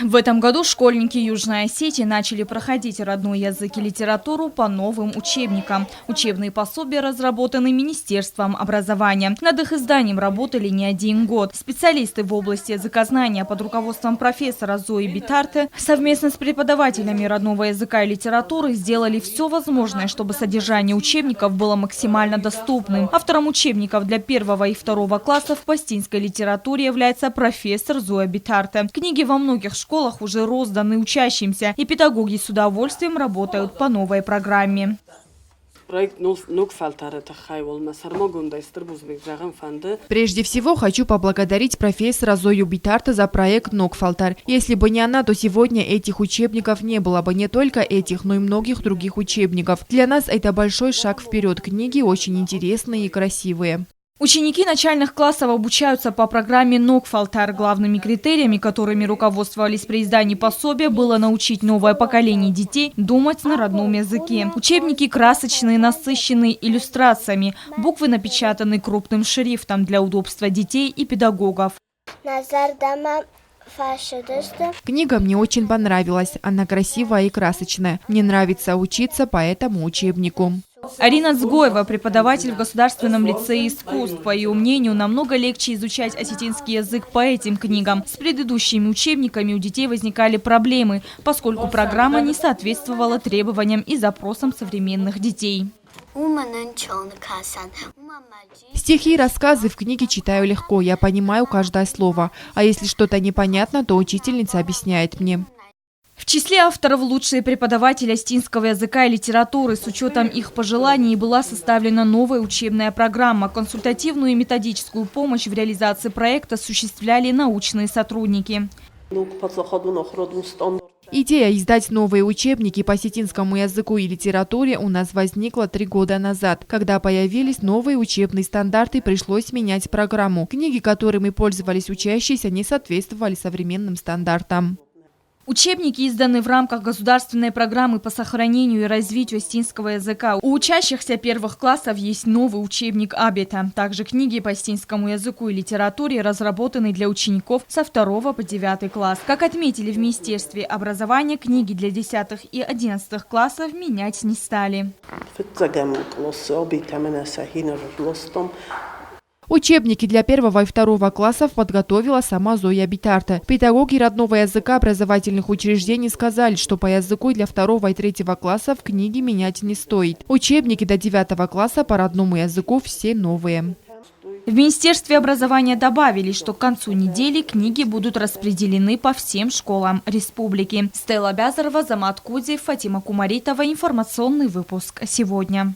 В этом году школьники Южной Осетии начали проходить родной язык и литературу по новым учебникам. Учебные пособия разработаны Министерством образования. Над их изданием работали не один год. Специалисты в области языкознания под руководством профессора Зои Битарте совместно с преподавателями родного языка и литературы сделали все возможное, чтобы содержание учебников было максимально доступным. Автором учебников для 1 и 2 классов по остинской литературе является профессор Зоя Битарте. Книги во многих школах уже розданы учащимся, и педагоги с удовольствием работают по новой программе. Прежде всего, хочу поблагодарить профессора Зою Битарте за проект «Нокфалтар». Если бы не она, то сегодня этих учебников не было бы, не только этих, но и многих других учебников. Для нас это большой шаг вперед. Книги очень интересные и красивые. Ученики начальных классов обучаются по программе «Нокфалтар». Главными критериями, которыми руководствовались при издании пособия, было научить новое поколение детей думать на родном языке. Учебники красочные, насыщенные иллюстрациями. Буквы напечатаны крупным шрифтом для удобства детей и педагогов. Книга мне очень понравилась. Она красивая и красочная. Мне нравится учиться по этому учебнику. Арина Цгоева, преподаватель в Государственном лицее искусств. По ее мнению, намного легче изучать осетинский язык по этим книгам. С предыдущими учебниками у детей возникали проблемы, поскольку программа не соответствовала требованиям и запросам современных детей. Стихи и рассказы в книге читаю легко, я понимаю каждое слово. А если что-то непонятно, то учительница объясняет мне. В числе авторов лучшие преподаватели остинского языка и литературы. С учетом их пожеланий была составлена новая учебная программа. Консультативную и методическую помощь в реализации проекта осуществляли научные сотрудники. Идея издать новые учебники по осетинскому языку и литературе у нас возникла 3 года назад. Когда появились новые учебные стандарты, пришлось менять программу. Книги, которыми пользовались учащиеся, не соответствовали современным стандартам. Учебники изданы в рамках государственной программы по сохранению и развитию остинского языка. У учащихся 1 классов есть новый учебник «Абета». Также книги по остинскому языку и литературе разработаны для учеников со 2 по 9 класс. Как отметили в Министерстве образования, книги для 10 и 11 классов менять не стали. Учебники для 1 и 2 классов подготовила сама Зоя Битарте. Педагоги родного языка образовательных учреждений сказали, что по языку для 2 и 3 классов книги менять не стоит. Учебники до 9 класса по родному языку все новые. В Министерстве образования добавили, что к концу недели книги будут распределены по всем школам республики. Стелла Бязарова, Замат Кудзев, Фатима Кумаритова. Информационный выпуск сегодня.